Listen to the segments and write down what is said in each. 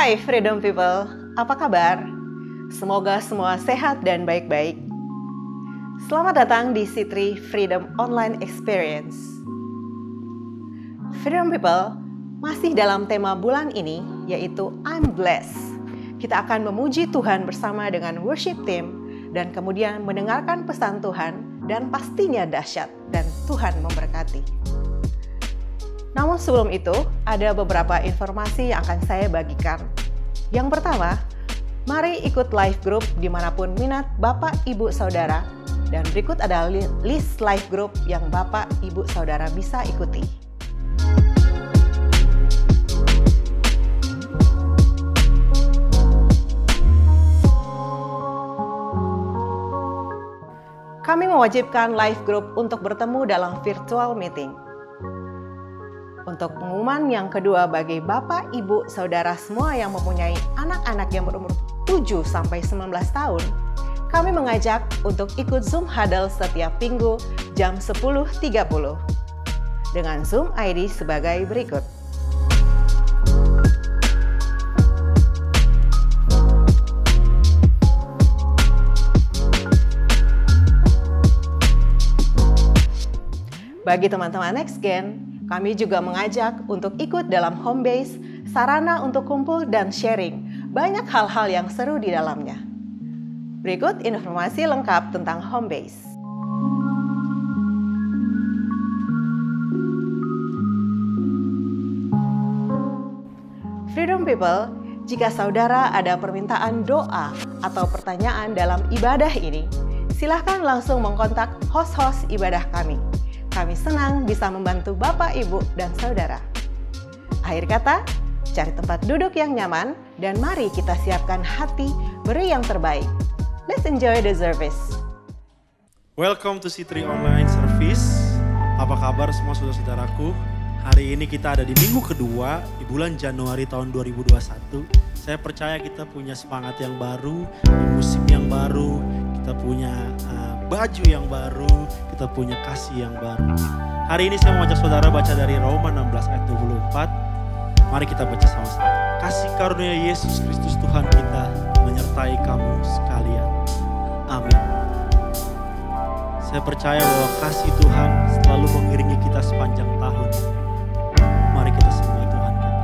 Hai Freedom People, apa kabar? Semoga semua sehat dan baik-baik. Selamat datang di Citri Freedom Online Experience. Freedom People, masih dalam tema bulan ini, yaitu I'm Blessed. Kita akan memuji Tuhan bersama dengan worship team, dan kemudian mendengarkan pesan Tuhan, dan pastinya dahsyat, dan Tuhan memberkati. Namun sebelum itu, ada beberapa informasi yang akan saya bagikan. Yang pertama, mari ikut live group dimanapun minat Bapak, Ibu, Saudara. Dan berikut adalah list live group yang Bapak, Ibu, Saudara bisa ikuti. Kami mewajibkan live group untuk bertemu dalam virtual meeting. Untuk pengumuman yang kedua bagi Bapak, Ibu, Saudara semua yang mempunyai anak-anak yang berumur 7-19 tahun, kami mengajak untuk ikut Zoom Huddle setiap minggu jam 10.30 dengan Zoom ID sebagai berikut. Bagi teman-teman Next Gen, kami juga mengajak untuk ikut dalam home base, sarana untuk kumpul dan sharing. Banyak hal-hal yang seru di dalamnya. Berikut informasi lengkap tentang home base. Freedom People, jika saudara ada permintaan doa atau pertanyaan dalam ibadah ini, silahkan langsung mengkontak host-host ibadah kami. Kami senang bisa membantu Bapak, Ibu, dan Saudara. Akhir kata, cari tempat duduk yang nyaman dan mari kita siapkan hati beri yang terbaik. Let's enjoy the service. Welcome to C3 Online Service. Apa kabar semua saudara-saudaraku? Hari ini kita ada di minggu kedua di bulan Januari tahun 2021. Saya percaya kita punya semangat yang baru, di musim yang baru, kita punya baju yang baru, kita punya kasih yang baru. Hari ini saya mau ajak saudara baca dari Roma 16 ayat 24. Mari kita baca sama-sama. Kasih karunia Yesus Kristus Tuhan kita menyertai kamu sekalian. Amin. Saya percaya bahwa kasih Tuhan selalu mengiringi kita sepanjang tahun. Mari kita sembah Tuhan kita.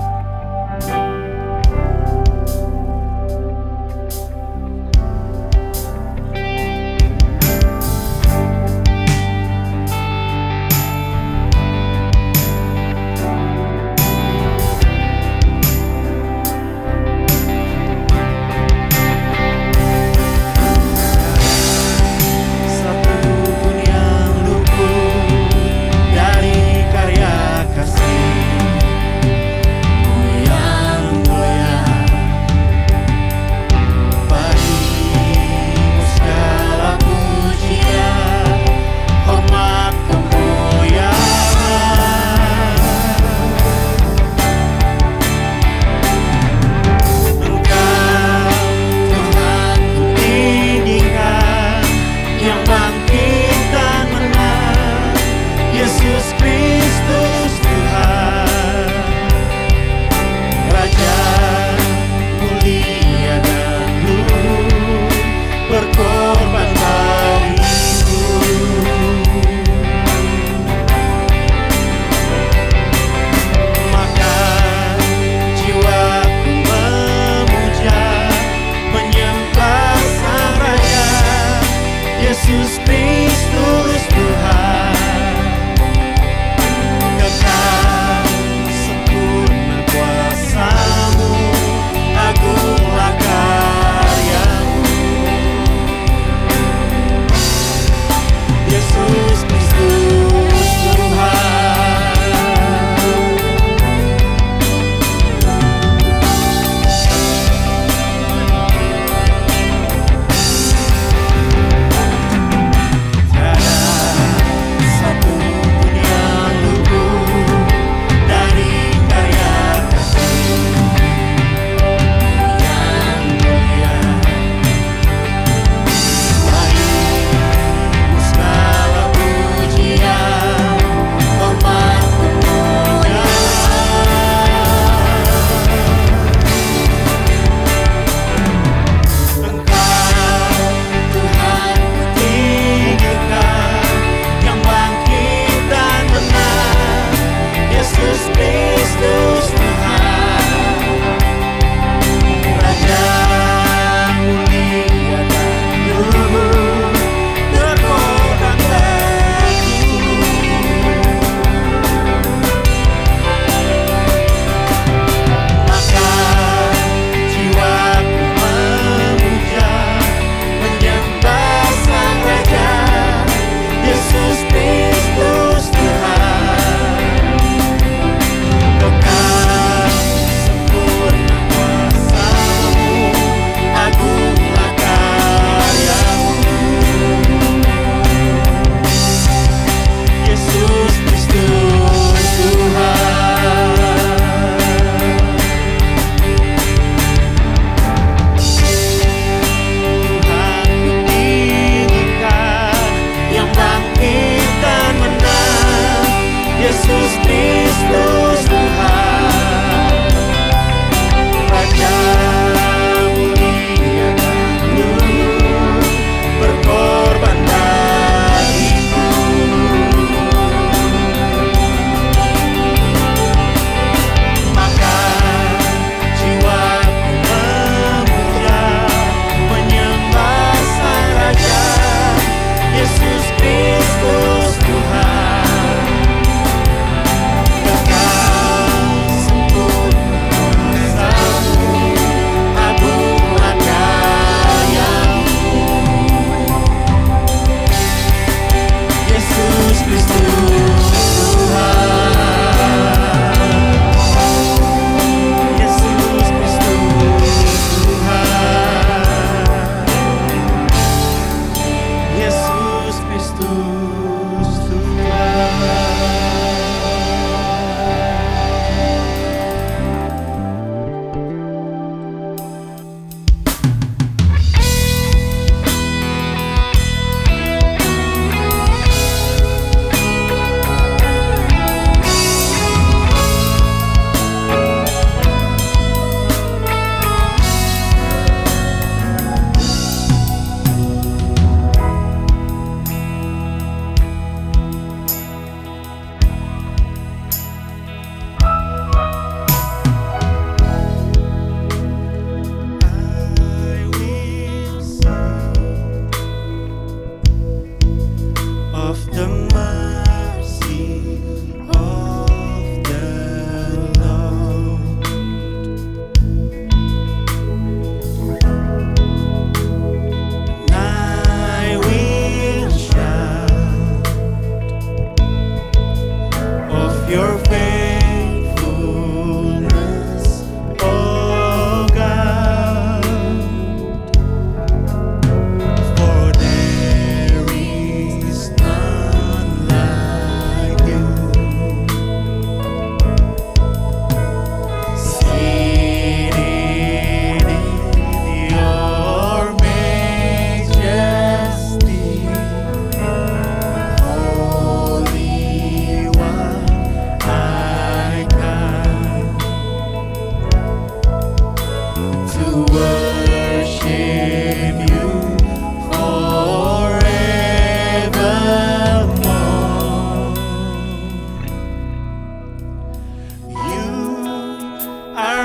Satu pun yang luput dari karya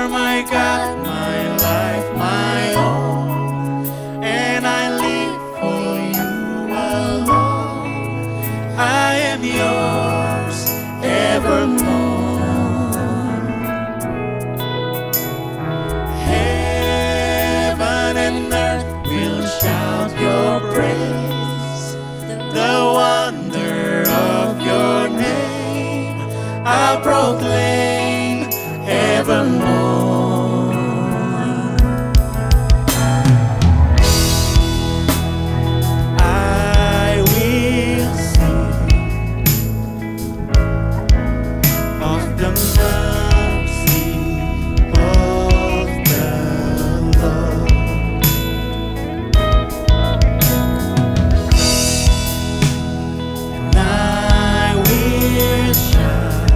are my God, my life, my all, and I live for you alone. I am yours evermore. Heaven and earth will shout your praise, the wonder of your name I'll proclaim evermore. I will sing of the mercy of the Lord. And I will shout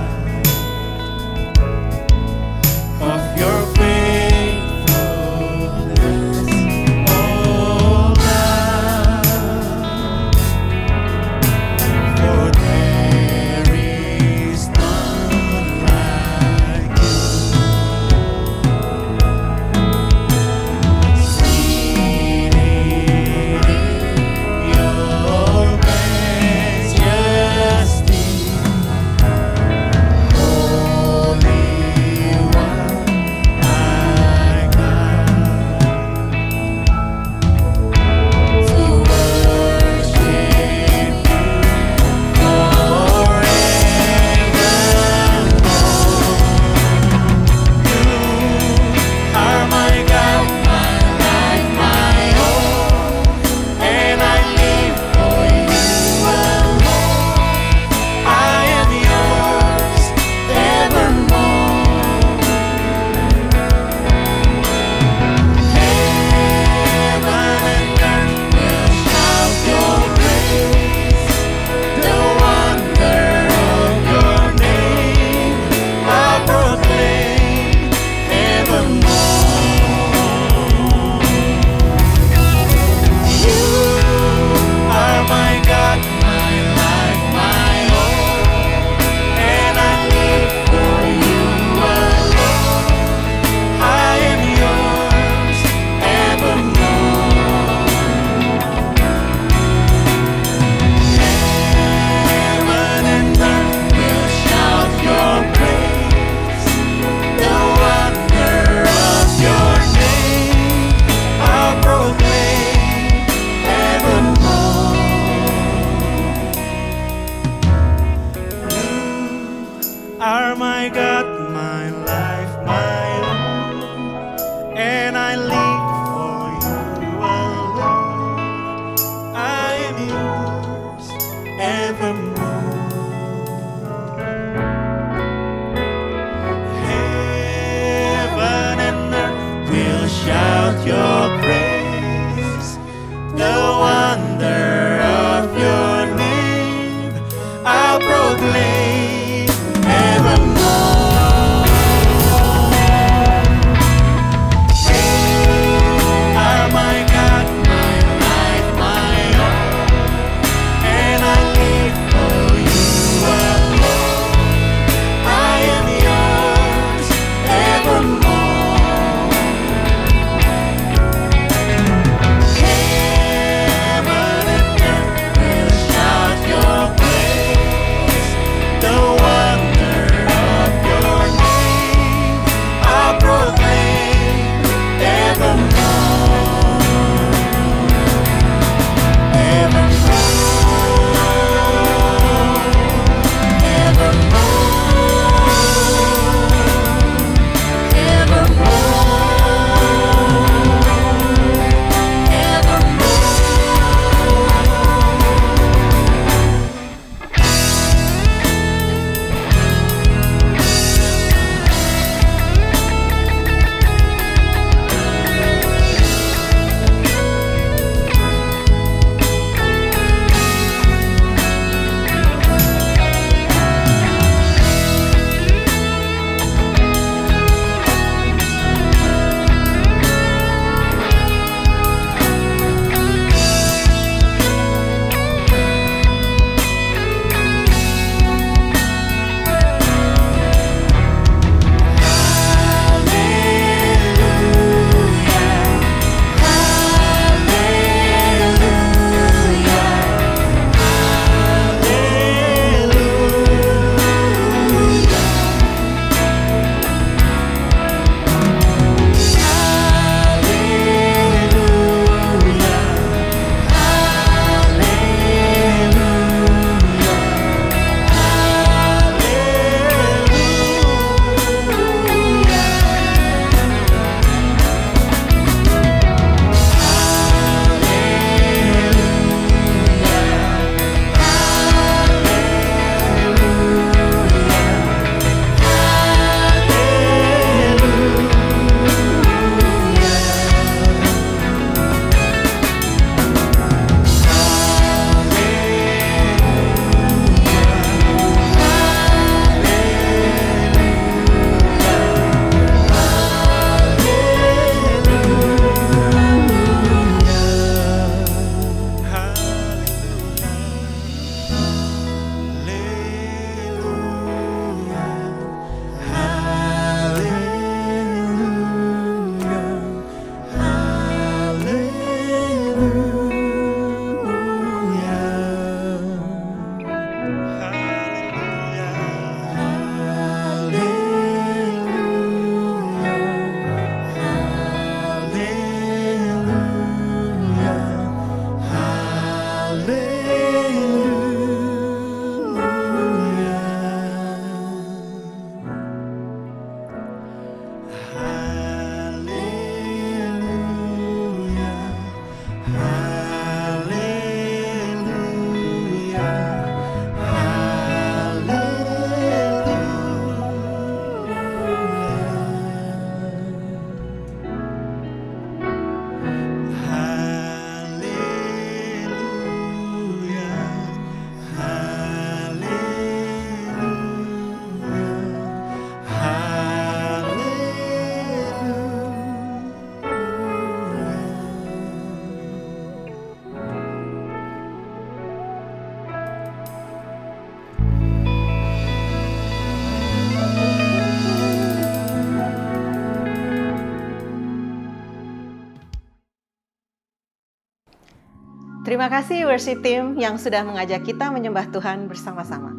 Terima kasih worship team yang sudah mengajak kita menyembah Tuhan bersama-sama.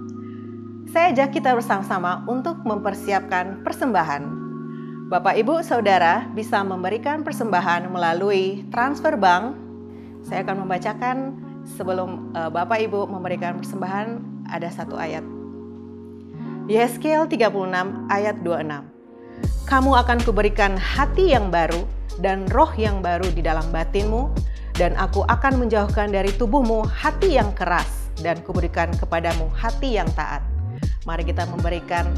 Saya ajak kita bersama-sama untuk mempersiapkan persembahan. Bapak, Ibu, Saudara bisa memberikan persembahan melalui transfer bank. Saya akan membacakan sebelum Bapak, Ibu memberikan persembahan, ada satu ayat. Yeskel 36 ayat 26. Kamu akan kuberikan hati yang baru dan roh yang baru di dalam batinmu, dan aku akan menjauhkan dari tubuhmu hati yang keras, dan kuberikan kepadamu hati yang taat. Mari kita memberikan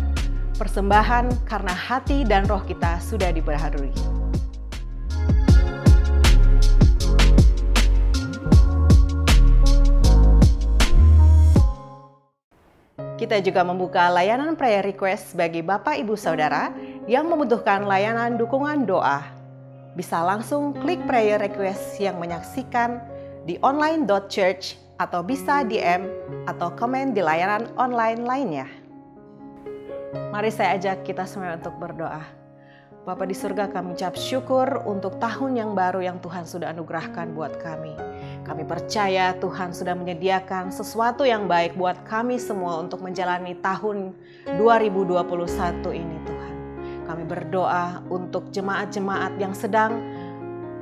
persembahan karena hati dan roh kita sudah dibaharui. Kita juga membuka layanan prayer request bagi Bapak, Ibu, Saudara yang membutuhkan layanan dukungan doa. Bisa langsung klik prayer request yang menyaksikan di online.church atau bisa DM atau komen di layanan online lainnya. Mari saya ajak kita semua untuk berdoa. Bapa di surga, kami ucap syukur untuk tahun yang baru yang Tuhan sudah anugerahkan buat kami. Kami percaya Tuhan sudah menyediakan sesuatu yang baik buat kami semua untuk menjalani tahun 2021 ini Tuhan. Kami berdoa untuk jemaat-jemaat yang sedang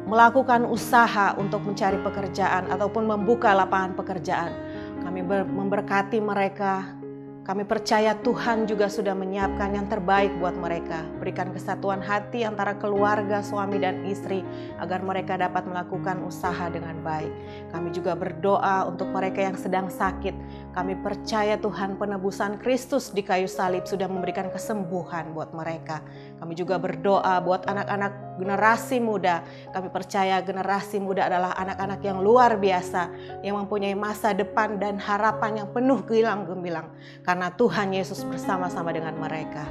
melakukan usaha untuk mencari pekerjaan ataupun membuka lapangan pekerjaan. Kami memberkati mereka. Kami percaya Tuhan juga sudah menyiapkan yang terbaik buat mereka. Berikan kesatuan hati antara keluarga, suami dan istri agar mereka dapat melakukan usaha dengan baik. Kami juga berdoa untuk mereka yang sedang sakit. Kami percaya Tuhan penebusan Kristus di kayu salib sudah memberikan kesembuhan buat mereka. Kami juga berdoa buat anak-anak generasi muda. Kami percaya generasi muda adalah anak-anak yang luar biasa, yang mempunyai masa depan dan harapan yang penuh gilang gemilang. Karena Tuhan Yesus bersama-sama dengan mereka.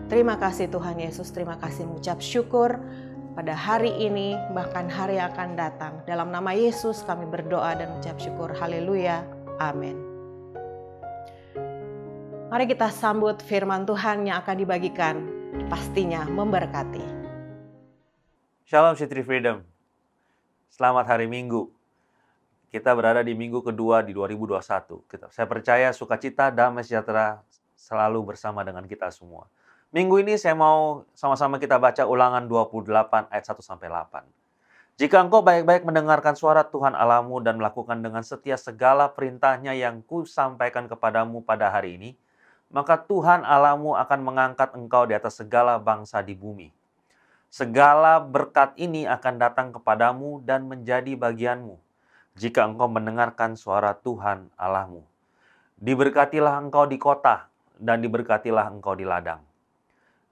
Terima kasih Tuhan Yesus, terima kasih mengucap syukur pada hari ini, bahkan hari yang akan datang. Dalam nama Yesus kami berdoa dan mengucap syukur. Haleluya. Amin. Mari kita sambut firman Tuhan yang akan dibagikan, pastinya memberkati. Shalom City Freedom. Selamat hari Minggu. Kita berada di minggu kedua di 2021. Saya percaya sukacita, damai sejahtera selalu bersama dengan kita semua. Minggu ini saya mau sama-sama kita baca Ulangan 28 ayat 1-8. Jika engkau baik-baik mendengarkan suara Tuhan Allahmu dan melakukan dengan setia segala perintahnya yang kusampaikan kepadamu pada hari ini, maka Tuhan Allahmu akan mengangkat engkau di atas segala bangsa di bumi. Segala berkat ini akan datang kepadamu dan menjadi bagianmu jika engkau mendengarkan suara Tuhan Allahmu. Diberkatilah engkau di kota dan diberkatilah engkau di ladang.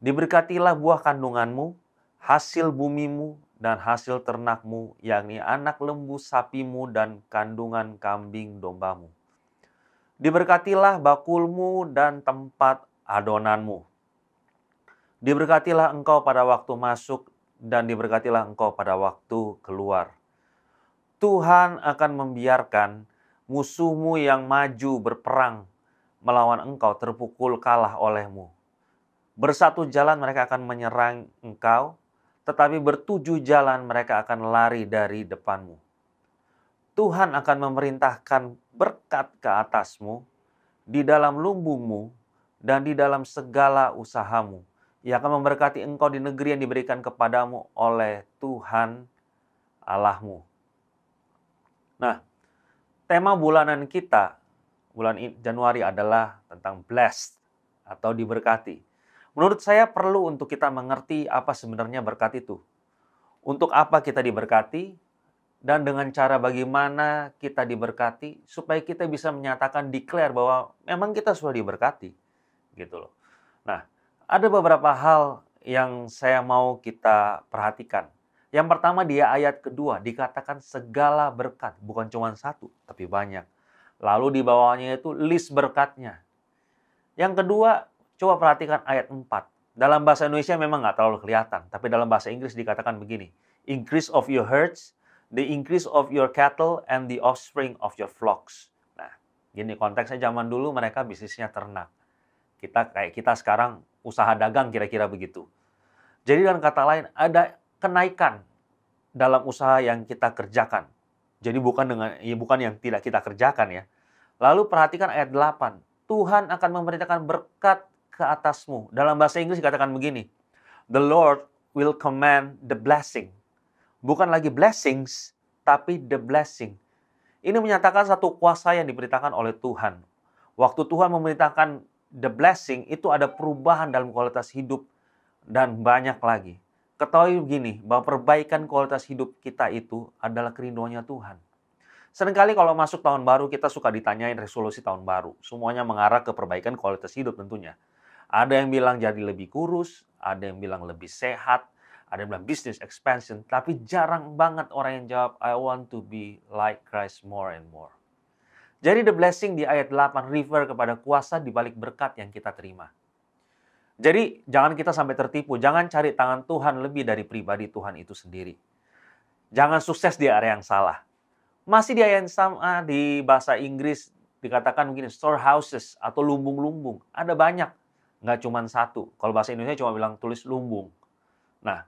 Diberkatilah buah kandunganmu, hasil bumimu dan hasil ternakmu, yakni anak lembu sapimu dan kandungan kambing dombamu. Diberkatilah bakulmu dan tempat adonanmu. Diberkatilah engkau pada waktu masuk dan diberkatilah engkau pada waktu keluar. Tuhan akan membiarkan musuhmu yang maju berperang melawan engkau terpukul kalah olehmu. Bersatu jalan mereka akan menyerang engkau, tetapi bertujuh jalan mereka akan lari dari depanmu. Tuhan akan memerintahkan berkat ke atasmu, di dalam lumbungmu, dan di dalam segala usahamu. Ia akan memberkati engkau di negeri yang diberikan kepadamu oleh Tuhan Allahmu. Nah, tema bulanan kita, bulan Januari adalah tentang blessed atau diberkati. Menurut saya perlu untuk kita mengerti apa sebenarnya berkat itu. Untuk apa kita diberkati, dan dengan cara bagaimana kita diberkati, supaya kita bisa menyatakan declare bahwa memang kita sudah diberkati. Gitu loh. Nah, ada beberapa hal yang saya mau kita perhatikan. Yang pertama di ayat kedua dikatakan segala berkat, bukan cuma satu, tapi banyak. Lalu di bawahnya itu list berkatnya. Yang kedua, coba perhatikan ayat 4. Dalam bahasa Indonesia memang nggak terlalu kelihatan, tapi dalam bahasa Inggris dikatakan begini. Increase of your herds, the increase of your cattle, and the offspring of your flocks. Nah, gini konteksnya zaman dulu mereka bisnisnya ternak. Kayak kita sekarang usaha dagang kira-kira begitu. Jadi dengan kata lain ada kenaikan dalam usaha yang kita kerjakan. Jadi bukan yang tidak kita kerjakan ya. Lalu perhatikan ayat 8. Tuhan akan memerintahkan berkat ke atasmu. Dalam bahasa Inggris dikatakan begini. The Lord will command the blessing. Bukan lagi blessings, tapi the blessing. Ini menyatakan satu kuasa yang diberitakan oleh Tuhan. Waktu Tuhan memerintahkan the blessing, itu ada perubahan dalam kualitas hidup dan banyak lagi. Ketahui begini, bahwa perbaikan kualitas hidup kita itu adalah kerinduannya Tuhan. Seringkali kalau masuk tahun baru, kita suka ditanyain resolusi tahun baru. Semuanya mengarah ke perbaikan kualitas hidup tentunya. Ada yang bilang jadi lebih kurus, ada yang bilang lebih sehat, ada yang bilang business expansion. Tapi jarang banget orang yang jawab, I want to be like Christ more and more. Jadi the blessing di ayat 8 refer kepada kuasa di balik berkat yang kita terima. Jadi jangan kita sampai tertipu, jangan cari tangan Tuhan lebih dari pribadi Tuhan itu sendiri. Jangan sukses di area yang salah. Masih di ayat yang sama di bahasa Inggris dikatakan begini, storehouses atau lumbung-lumbung. Ada banyak, nggak cuma satu. Kalau bahasa Indonesia cuma bilang tulis lumbung. Nah,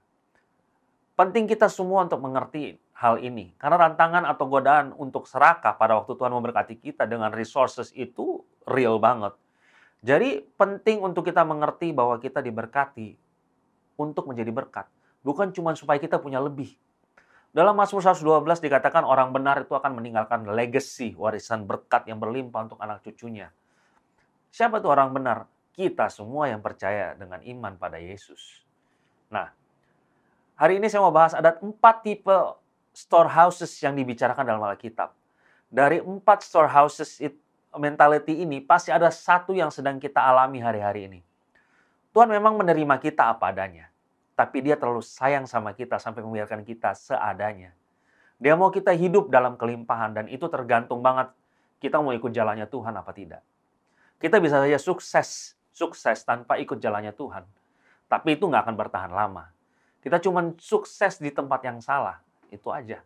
penting kita semua untuk mengerti hal ini. Karena tantangan atau godaan untuk serakah pada waktu Tuhan memberkati kita dengan resources itu real banget. Jadi penting untuk kita mengerti bahwa kita diberkati untuk menjadi berkat. Bukan cuma supaya kita punya lebih. Dalam Mazmur 112 dikatakan orang benar itu akan meninggalkan legacy, warisan berkat yang berlimpah untuk anak cucunya. Siapa itu orang benar? Kita semua yang percaya dengan iman pada Yesus. Nah, hari ini saya mau bahas ada 4 tipe storehouses yang dibicarakan dalam Alkitab. Dari 4 storehouses mentality ini, pasti ada satu yang sedang kita alami hari-hari ini. Tuhan memang menerima kita apa adanya. Tapi dia terlalu sayang sama kita sampai membiarkan kita seadanya. Dia mau kita hidup dalam kelimpahan dan itu tergantung banget kita mau ikut jalannya Tuhan apa tidak. Kita bisa saja sukses tanpa ikut jalannya Tuhan. Tapi itu nggak akan bertahan lama. Kita cuma sukses di tempat yang salah. Itu aja.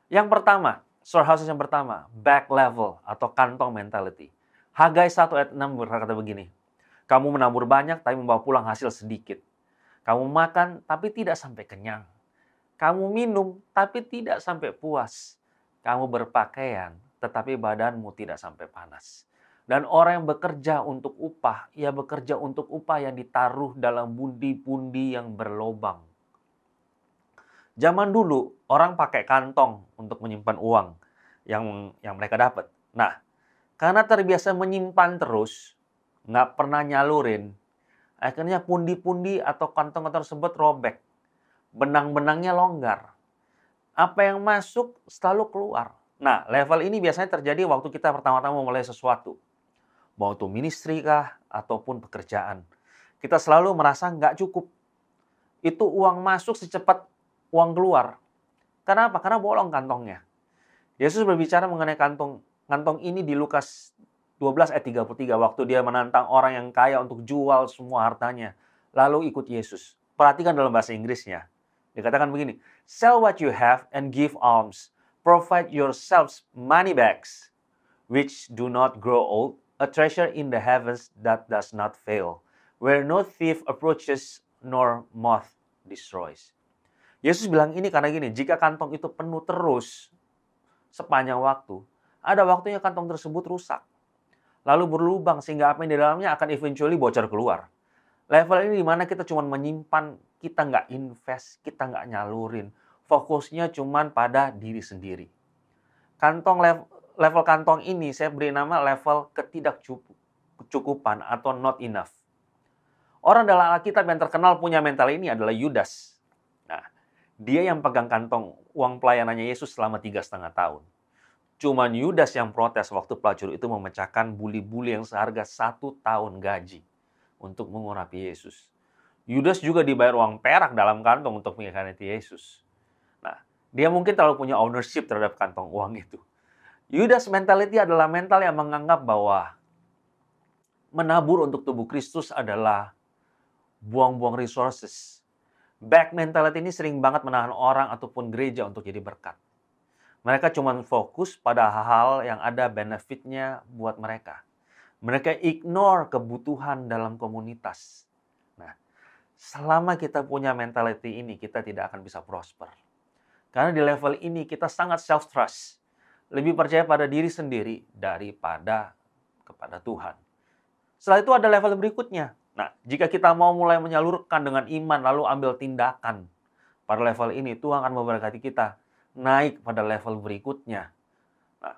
Yang pertama, storehouses yang pertama, back level atau kantong mentality. Hagai 1 ayat 6 berkata begini. Kamu menabur banyak tapi membawa pulang hasil sedikit. Kamu makan tapi tidak sampai kenyang. Kamu minum tapi tidak sampai puas. Kamu berpakaian tetapi badanmu tidak sampai panas. Dan orang yang bekerja untuk upah, ia bekerja untuk upah yang ditaruh dalam pundi-pundi yang berlobang. Zaman dulu orang pakai kantong untuk menyimpan uang yang mereka dapat. Nah, karena terbiasa menyimpan terus, nggak pernah nyalurin, akhirnya pundi-pundi atau kantong-kantong tersebut robek. Benang-benangnya longgar. Apa yang masuk selalu keluar. Nah, level ini biasanya terjadi waktu kita pertama-tama memulai sesuatu. Mau itu ministry kah, ataupun pekerjaan. Kita selalu merasa nggak cukup. Itu uang masuk secepat uang keluar. Kenapa? Karena bolong kantongnya. Yesus berbicara mengenai kantong ini di Lukas 12 ayat 33 waktu dia menantang orang yang kaya untuk jual semua hartanya lalu ikut Yesus. Perhatikan dalam bahasa Inggrisnya. Dikatakan begini, sell what you have and give alms. Provide yourselves money bags which do not grow old, a treasure in the heavens that does not fail, where no thief approaches nor moth destroys. Yesus bilang ini karena gini, jika kantong itu penuh terus sepanjang waktu, ada waktunya kantong tersebut rusak. Lalu berlubang sehingga apa yang di dalamnya akan eventually bocor keluar. Level ini dimana kita cuma menyimpan, kita nggak invest, kita nggak nyalurin. Fokusnya cuma pada diri sendiri. Level kantong ini saya beri nama level ketidakcukupan atau not enough. Orang dalam Alkitab yang terkenal punya mental ini adalah Yudas. Nah, dia yang pegang kantong uang pelayanannya Yesus selama 3,5 tahun. Cuman Yudas yang protes waktu pelacur itu memecahkan buli-buli yang seharga 1 tahun gaji untuk mengurapi Yesus. Yudas juga dibayar uang perak dalam kantong untuk mengkhianati Yesus. Nah, dia mungkin terlalu punya ownership terhadap kantong uang itu. Yudas mentality adalah mental yang menganggap bahwa menabur untuk tubuh Kristus adalah buang-buang resources. Back mentality ini sering banget menahan orang ataupun gereja untuk jadi berkat. Mereka cuma fokus pada hal-hal yang ada benefitnya buat mereka. Mereka ignore kebutuhan dalam komunitas. Nah, selama kita punya mentality ini, kita tidak akan bisa prosper. Karena di level ini kita sangat self-trust. Lebih percaya pada diri sendiri daripada kepada Tuhan. Setelah itu ada level berikutnya. Nah, jika kita mau mulai menyalurkan dengan iman lalu ambil tindakan pada level ini, Tuhan akan memberkati kita naik pada level berikutnya. Nah,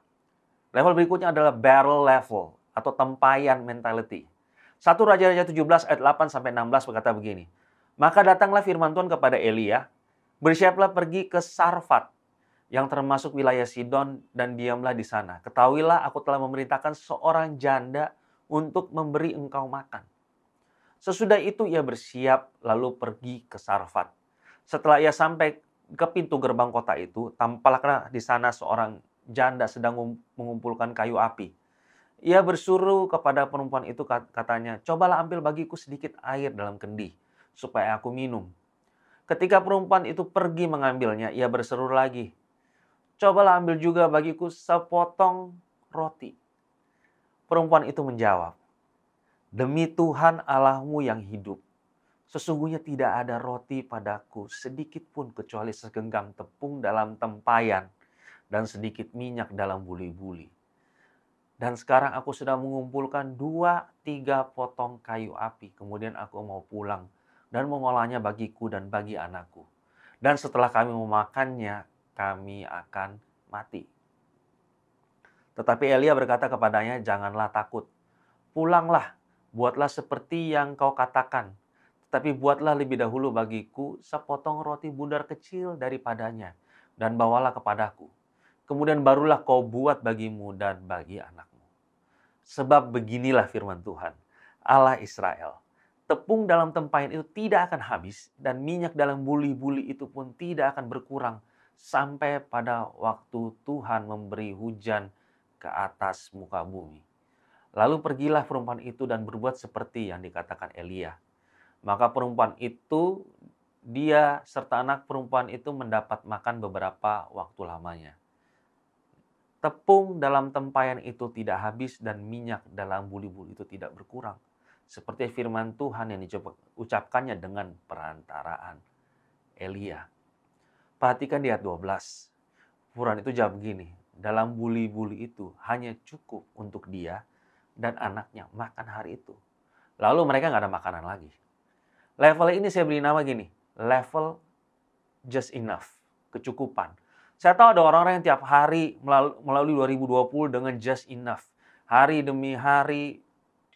level berikutnya adalah barrel level atau tempayan mentality. 1 Raja-Raja 17 ayat 8-16 berkata begini. Maka datanglah firman Tuhan kepada Elia, bersiaplah pergi ke Sarfat, yang termasuk wilayah Sidon, dan diamlah di sana. Ketahuilah aku telah memerintahkan seorang janda untuk memberi engkau makan. Sesudah itu ia bersiap lalu pergi ke Sarfat. Setelah ia sampai ke pintu gerbang kota itu, tampaklah di sana seorang janda sedang mengumpulkan kayu api. Ia bersuruh kepada perempuan itu, katanya, cobalah ambil bagiku sedikit air dalam kendi, supaya aku minum. Ketika perempuan itu pergi mengambilnya, ia berseru lagi, cobalah ambil juga bagiku sepotong roti. Perempuan itu menjawab, demi Tuhan Allahmu yang hidup, sesungguhnya tidak ada roti padaku sedikit pun kecuali segenggam tepung dalam tempayan dan sedikit minyak dalam buli-buli. Dan sekarang aku sudah mengumpulkan 2-3 potong kayu api. Kemudian aku mau pulang dan mengolahnya bagiku dan bagi anakku. Dan setelah kami memakannya, kami akan mati. Tetapi Elia berkata kepadanya, janganlah takut. Pulanglah, buatlah seperti yang kau katakan. Tetapi buatlah lebih dahulu bagiku sepotong roti bundar kecil daripadanya. Dan bawalah kepadaku. Kemudian barulah kau buat bagimu dan bagi anakmu. Sebab beginilah firman Tuhan, Allah Israel. Tepung dalam tempayan itu tidak akan habis dan minyak dalam buli-buli itu pun tidak akan berkurang sampai pada waktu Tuhan memberi hujan ke atas muka bumi. Lalu pergilah perempuan itu dan berbuat seperti yang dikatakan Elia. Maka perempuan itu, dia serta anak perempuan itu mendapat makan beberapa waktu lamanya. Tepung dalam tempayan itu tidak habis dan minyak dalam buli-buli itu tidak berkurang. Seperti firman Tuhan yang diucapkannya dengan perantaraan Elia. Perhatikan di ayat 12. Perempuan itu jawab begini, dalam buli-buli itu hanya cukup untuk dia dan anaknya makan hari itu. Lalu mereka nggak ada makanan lagi. Level ini saya beri nama gini, level just enough, kecukupan. Saya tahu ada orang-orang yang tiap hari melalui 2020 dengan just enough. Hari demi hari,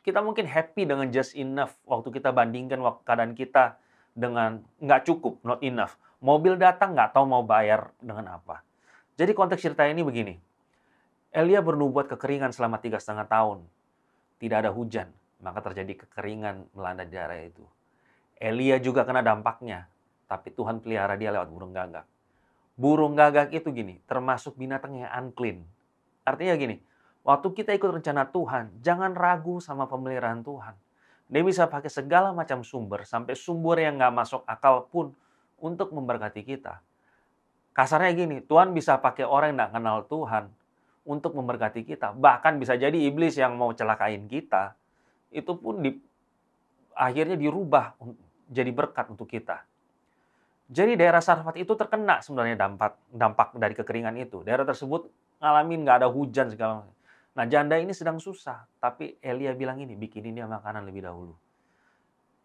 kita mungkin happy dengan just enough waktu kita bandingkan keadaan kita dengan nggak cukup, not enough. Mobil datang nggak tahu mau bayar dengan apa. Jadi konteks cerita ini begini. Elia bernubuat kekeringan selama 3,5 tahun. Tidak ada hujan, maka terjadi kekeringan melanda di daerah itu. Elia juga kena dampaknya, tapi Tuhan pelihara dia lewat burung gagak. Burung gagak itu gini, termasuk binatang yang unclean. Artinya gini, waktu kita ikut rencana Tuhan, jangan ragu sama pemeliharaan Tuhan. Dia bisa pakai segala macam sumber, sampai sumber yang nggak masuk akal pun untuk memberkati kita. Kasarnya gini, Tuhan bisa pakai orang yang nggak kenal Tuhan untuk memberkati kita. Bahkan bisa jadi iblis yang mau celakain kita, itu pun akhirnya dirubah jadi berkat untuk kita. Jadi daerah Sarfat itu terkena sebenarnya dampak dari kekeringan itu. Daerah tersebut ngalamin nggak ada hujan segala macam. Nah, janda ini sedang susah, tapi Elia bilang ini, bikinin dia makanan lebih dahulu.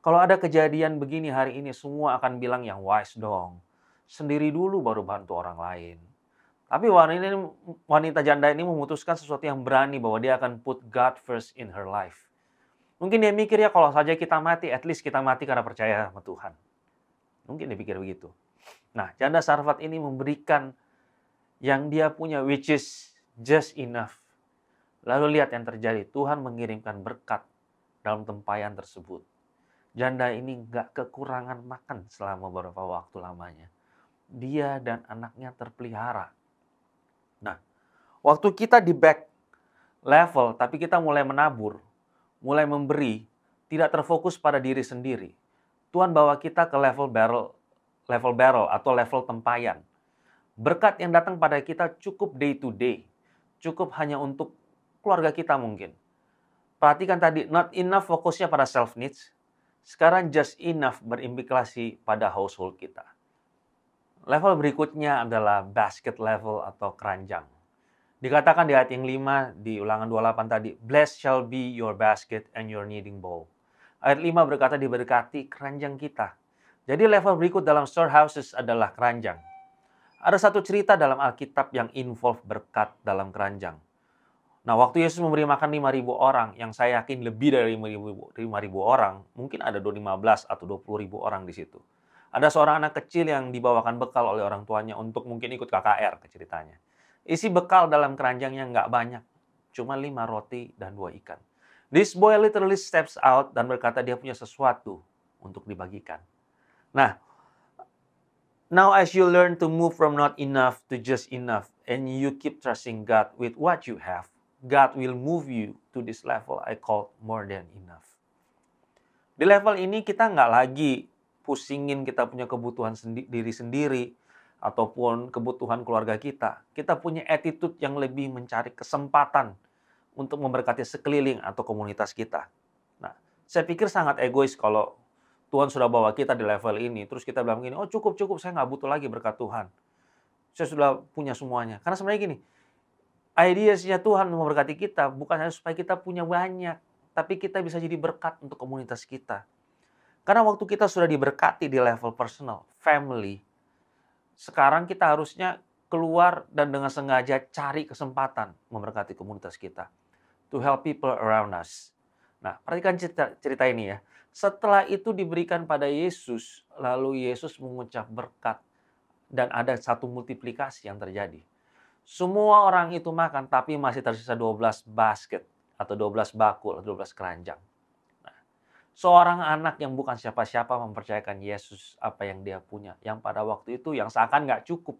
Kalau ada kejadian begini hari ini, semua akan bilang yang wise dong. Sendiri dulu baru bantu orang lain. Tapi wanita janda ini memutuskan sesuatu yang berani bahwa dia akan put God first in her life. Mungkin dia mikir ya kalau saja kita mati, at least kita mati karena percaya sama Tuhan. Mungkin dia pikir begitu. Nah, janda Sarfat ini memberikan yang dia punya, which is just enough. Lalu lihat yang terjadi. Tuhan mengirimkan berkat dalam tempayan tersebut. Janda ini nggak kekurangan makan selama beberapa waktu lamanya. Dia dan anaknya terpelihara. Nah, waktu kita di back level, tapi kita mulai menabur, mulai memberi, tidak terfokus pada diri sendiri. Tuhan bawa kita ke level barrel atau level tempayan. Berkat yang datang pada kita cukup day to day. Cukup hanya untuk keluarga kita mungkin. Perhatikan tadi, not enough fokusnya pada self needs. Sekarang just enough berimplikasi pada household kita. Level berikutnya adalah basket level atau keranjang. Dikatakan di ayat yang 5 di Ulangan 28 tadi, "Blessed shall be your basket and your kneading bowl." Ayat 5 berkata diberkati keranjang kita. Jadi level berikut dalam storehouses adalah keranjang. Ada satu cerita dalam Alkitab yang involve berkat dalam keranjang. Nah, waktu Yesus memberi makan 5.000 orang, yang saya yakin lebih dari 5.000 orang, mungkin ada 15 atau 20.000 orang di situ. Ada seorang anak kecil yang dibawakan bekal oleh orang tuanya untuk mungkin ikut KKR, ceritanya. Isi bekal dalam keranjangnya nggak banyak, cuma 5 roti dan 2 ikan. This boy literally steps out dan berkata dia punya sesuatu untuk dibagikan. Nah, now as you learn to move from not enough to just enough, and you keep trusting God with what you have, God will move you to this level I call more than enough. Di level ini kita nggak lagi pusingin kita punya kebutuhan diri sendiri, ataupun kebutuhan keluarga kita. Kita punya attitude yang lebih mencari kesempatan untuk memberkati sekeliling atau komunitas kita. Nah, saya pikir sangat egois kalau Tuhan sudah bawa kita di level ini, terus kita bilang gini, oh cukup, saya nggak butuh lagi berkat Tuhan. Saya sudah punya semuanya. Karena sebenarnya gini, ideasnya Tuhan memberkati kita bukan hanya supaya kita punya banyak, tapi kita bisa jadi berkat untuk komunitas kita. Karena waktu kita sudah diberkati di level personal, family, sekarang kita harusnya keluar dan dengan sengaja cari kesempatan memberkati komunitas kita. To help people around us. Nah, perhatikan cerita ini ya. Setelah itu diberikan pada Yesus, lalu Yesus mengucap berkat. Dan ada satu multiplikasi yang terjadi. Semua orang itu makan, tapi masih tersisa 12 basket, atau 12 bakul, atau 12 keranjang. Seorang anak yang bukan siapa-siapa mempercayakan Yesus apa yang dia punya. Yang pada waktu itu yang seakan nggak cukup.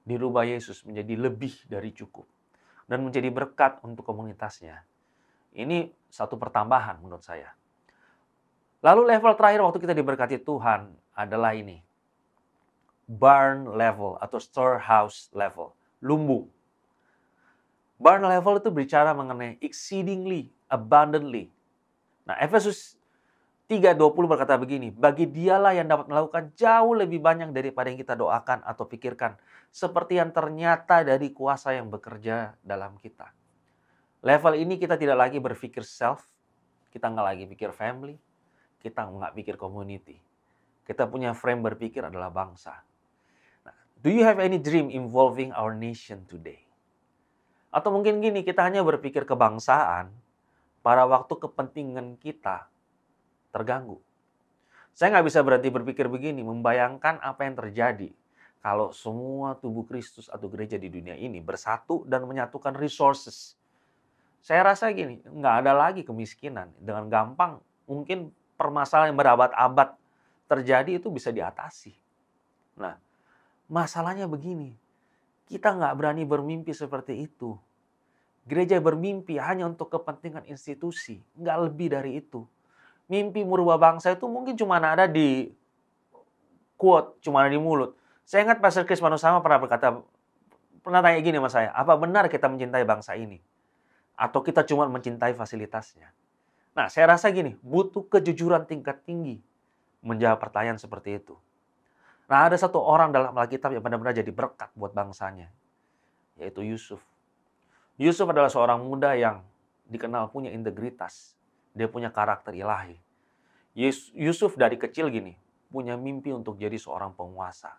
Dirubah Yesus menjadi lebih dari cukup. Dan menjadi berkat untuk komunitasnya. Ini satu pertambahan menurut saya. Lalu level terakhir waktu kita diberkati Tuhan adalah ini. Barn level atau storehouse level. Lumbung. Barn level itu bicara mengenai exceedingly, abundantly. Nah, Efesus 3:20 berkata begini, bagi dialah yang dapat melakukan jauh lebih banyak daripada yang kita doakan atau pikirkan, seperti yang ternyata dari kuasa yang bekerja dalam kita. Level ini kita tidak lagi berpikir self, kita nggak lagi pikir family, kita nggak pikir community. Kita punya frame berpikir adalah bangsa. Nah, do you have any dream involving our nation today? Atau mungkin gini, kita hanya berpikir kebangsaan, pada waktu kepentingan kita terganggu. Saya nggak bisa berhenti berpikir begini, membayangkan apa yang terjadi kalau semua tubuh Kristus atau gereja di dunia ini bersatu dan menyatukan resources. Saya rasa gini, nggak ada lagi kemiskinan. Dengan gampang, mungkin permasalahan yang berabad-abad terjadi itu bisa diatasi. Nah, masalahnya begini, kita nggak berani bermimpi seperti itu. Gereja bermimpi hanya untuk kepentingan institusi, nggak lebih dari itu. Mimpi merubah bangsa itu mungkin cuma ada di quote, cuma ada di mulut. Saya ingat Pastor Chris Manusama pernah tanya gini sama saya, apa benar kita mencintai bangsa ini? Atau kita cuma mencintai fasilitasnya? Nah, saya rasa gini, butuh kejujuran tingkat tinggi menjawab pertanyaan seperti itu. Nah, ada satu orang dalam Alkitab yang benar-benar jadi berkat buat bangsanya, yaitu Yusuf. Yusuf adalah seorang muda yang dikenal punya integritas. Dia punya karakter ilahi. Yusuf dari kecil gini, punya mimpi untuk jadi seorang penguasa.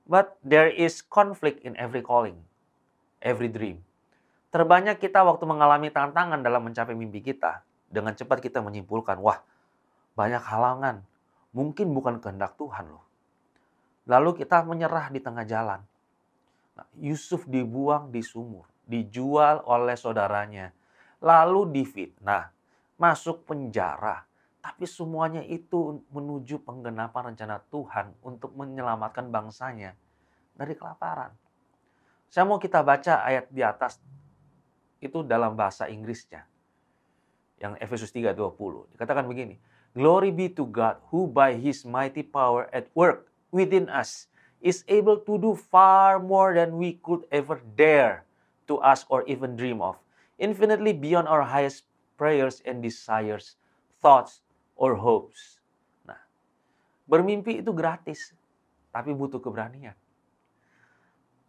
But there is conflict in every calling, every dream. Terbanyak kita waktu mengalami tantangan dalam mencapai mimpi kita, dengan cepat kita menyimpulkan, wah, banyak halangan. Mungkin bukan kehendak Tuhan loh. Lalu kita menyerah di tengah jalan. Nah, Yusuf dibuang di sumur. Dijual oleh saudaranya, lalu difitnah, masuk penjara. Tapi semuanya itu menuju penggenapan rencana Tuhan untuk menyelamatkan bangsanya dari kelaparan. Saya mau kita baca ayat di atas itu dalam bahasa Inggrisnya. Yang Efesus 3:20. Dikatakan begini, Glory be to God who by His mighty power at work within us is able to do far more than we could ever dare to ask or even dream of, infinitely beyond our highest prayers and desires, thoughts, or hopes. Nah, bermimpi itu gratis. tapi butuh keberanian.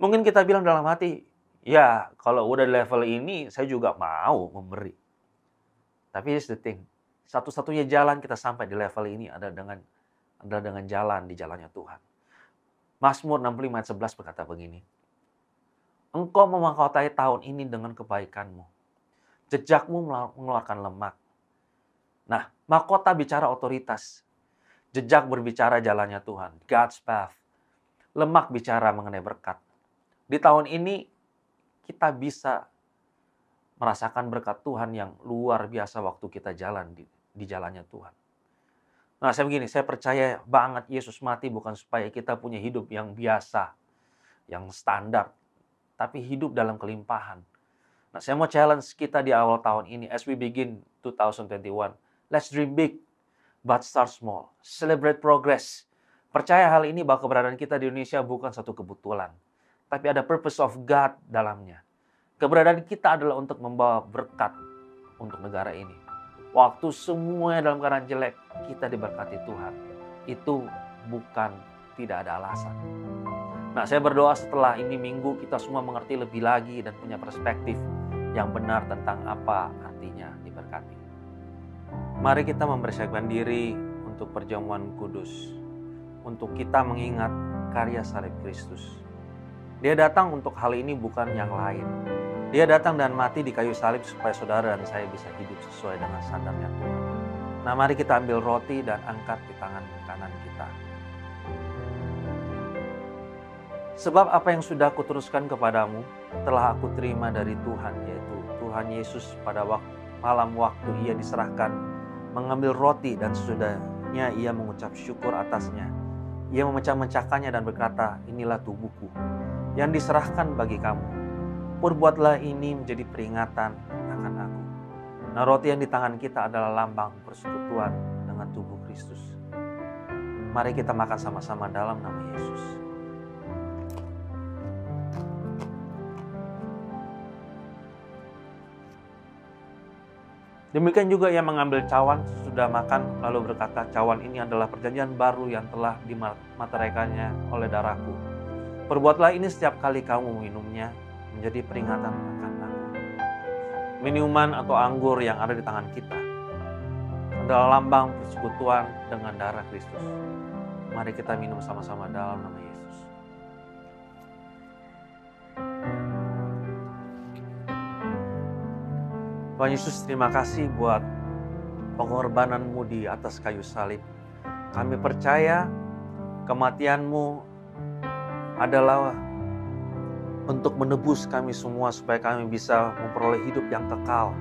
Mungkin kita bilang dalam hati, ya kalau udah di level ini saya juga mau memberi. Tapi here's the thing, satu-satunya jalan kita sampai di level ini adalah dengan jalan di jalannya Tuhan. Mazmur 65 ayat 11 berkata begini, Engkau memahkotai tahun ini dengan kebaikanmu. Jejakmu mengeluarkan lemak. Nah, mahkota bicara otoritas. Jejak berbicara jalannya Tuhan. God's path. Lemak bicara mengenai berkat. Di tahun ini kita bisa merasakan berkat Tuhan yang luar biasa waktu kita jalan di jalannya Tuhan. Nah, saya percaya banget Yesus mati bukan supaya kita punya hidup yang biasa, yang standar, tapi hidup dalam kelimpahan. Nah, saya mau challenge kita di awal tahun ini, as we begin 2021. Let's dream big, but start small. Celebrate progress. Percaya hal ini bahwa keberadaan kita di Indonesia bukan satu kebetulan, tapi ada purpose of God dalamnya. Keberadaan kita adalah untuk membawa berkat untuk negara ini. Waktu semuanya dalam keadaan jelek, kita diberkati Tuhan. Itu bukan tidak ada alasan. Nah, saya berdoa setelah ini minggu kita semua mengerti lebih lagi dan punya perspektif yang benar tentang apa artinya diberkati. Mari kita mempersiapkan diri untuk perjamuan kudus. Untuk kita mengingat karya salib Kristus. Dia datang untuk hal ini bukan yang lain. Dia datang dan mati di kayu salib supaya saudara dan saya bisa hidup sesuai dengan standarnya Tuhan. Nah, mari kita ambil roti dan angkat di tangan kanan kita. Sebab apa yang sudah aku teruskan kepadamu telah aku terima dari Tuhan, yaitu Tuhan Yesus pada malam waktu ia diserahkan mengambil roti dan sesudahnya ia mengucap syukur atasnya. Ia memecah-mecahkannya dan berkata, inilah tubuhku yang diserahkan bagi kamu. Perbuatlah ini menjadi peringatan akan aku. Nah, roti yang di tangan kita adalah lambang persekutuan dengan tubuh Kristus. Mari kita makan sama-sama dalam nama Yesus. Demikian juga ia mengambil cawan sesudah makan, lalu berkata, cawan ini adalah perjanjian baru yang telah dimateraikannya oleh darahku. Perbuatlah ini setiap kali kamu minumnya, menjadi peringatan akan aku. Minuman atau anggur yang ada di tangan kita adalah lambang persekutuan dengan darah Kristus. Mari kita minum sama-sama dalam nama Yesus. Tuhan Yesus, terima kasih buat pengorbanan-Mu di atas kayu salib. Kami percaya kematian-Mu adalah untuk menebus kami semua supaya kami bisa memperoleh hidup yang kekal.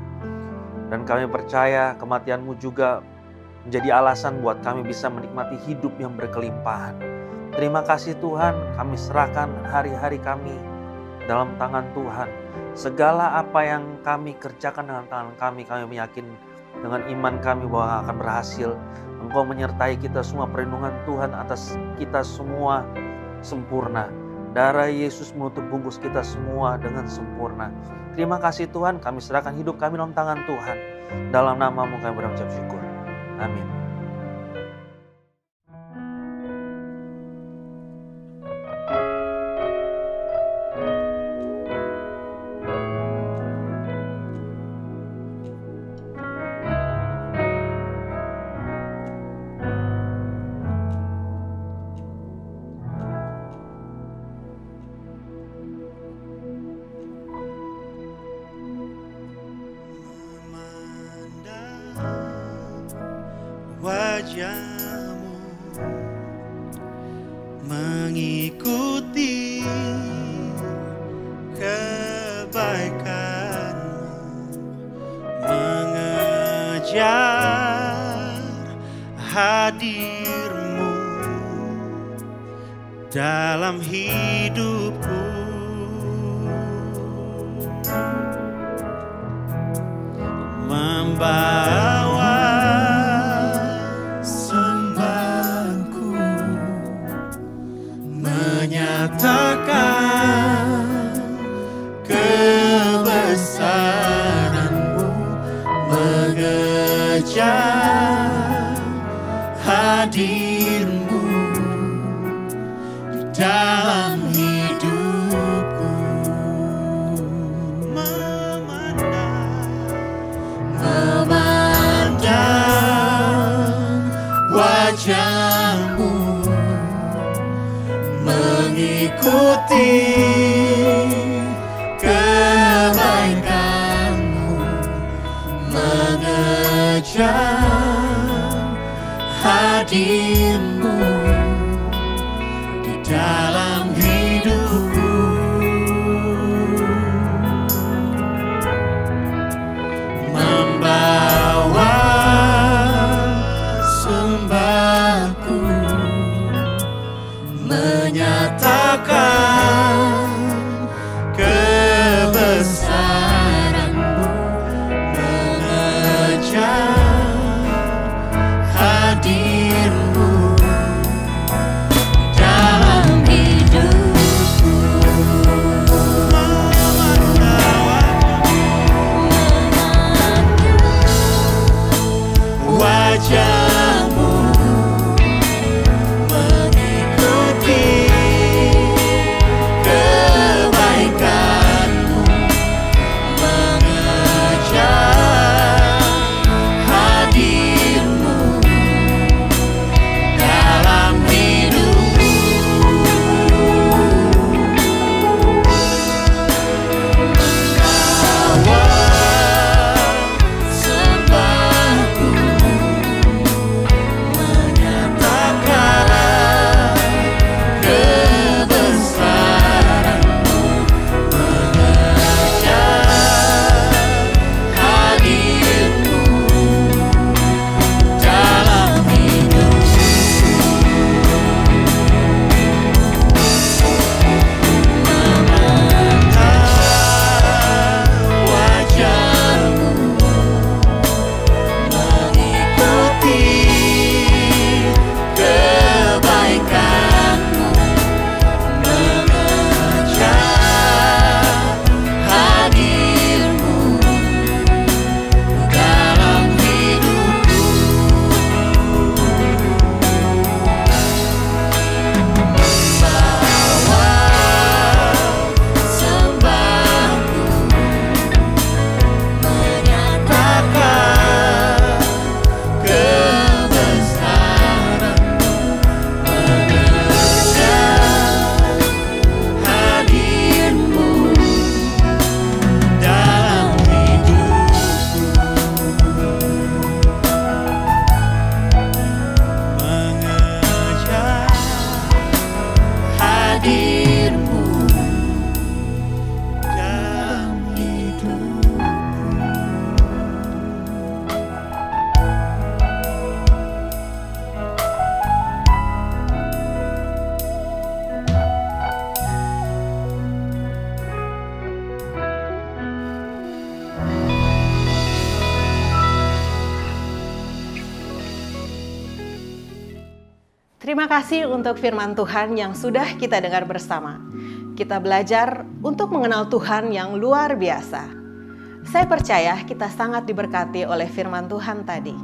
Dan kami percaya kematian-Mu juga menjadi alasan buat kami bisa menikmati hidup yang berkelimpahan. Terima kasih Tuhan, kami serahkan hari-hari kami dalam tangan Tuhan. Segala apa yang kami kerjakan dengan tangan kami meyakin dengan iman kami bahwa akan berhasil. Engkau menyertai kita semua, perlindungan Tuhan atas kita semua sempurna. Darah Yesus menutup bungkus kita semua dengan sempurna. Terima kasih Tuhan, kami serahkan hidup kami dalam tangan Tuhan. Dalam nama-Mu kami berucap syukur. Amin. Wajah-Mu mengikuti kebaikan-Mu, mengejar hadir-Mu dalam hidupku. Membawa sembahku, menyatakan kebesaran-Mu, mengejar hadir-Mu mengikuti kebaikan-Mu, mengejar hadir-Mu di dalam hidupku. Membawa sembahku, menyatakan kebesaran-Mu, mengejar hadir-Mu dalam hidupku. Wajah-Mu, mengikuti kebaikan-Mu, mengejar hadir-Mu dalam hidupku. Membawa sembahku, menyatakan kebesaran-Mu, mengejar hadir-Mu dalam hidupku. Memandang wajah-Mu, mengikuti kebaikan-Mu, mengejar hadir-Mu dalam hidupku. Membawa sembahku, menyatakan kebesaran-Mu, mengejar hadir-Mu dalam hidupku. Mengejar hadir-Mu dalam hidupku. Terima kasih untuk firman Tuhan yang sudah kita dengar bersama. Kita belajar untuk mengenal Tuhan yang luar biasa. Saya percaya kita sangat diberkati oleh firman Tuhan tadi.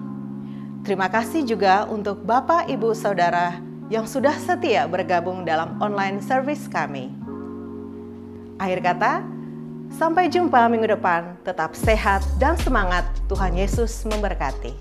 Terima kasih juga untuk Bapak, Ibu, Saudara yang sudah setia bergabung dalam online service kami. Akhir kata, sampai jumpa minggu depan. Tetap sehat dan semangat. Tuhan Yesus memberkati.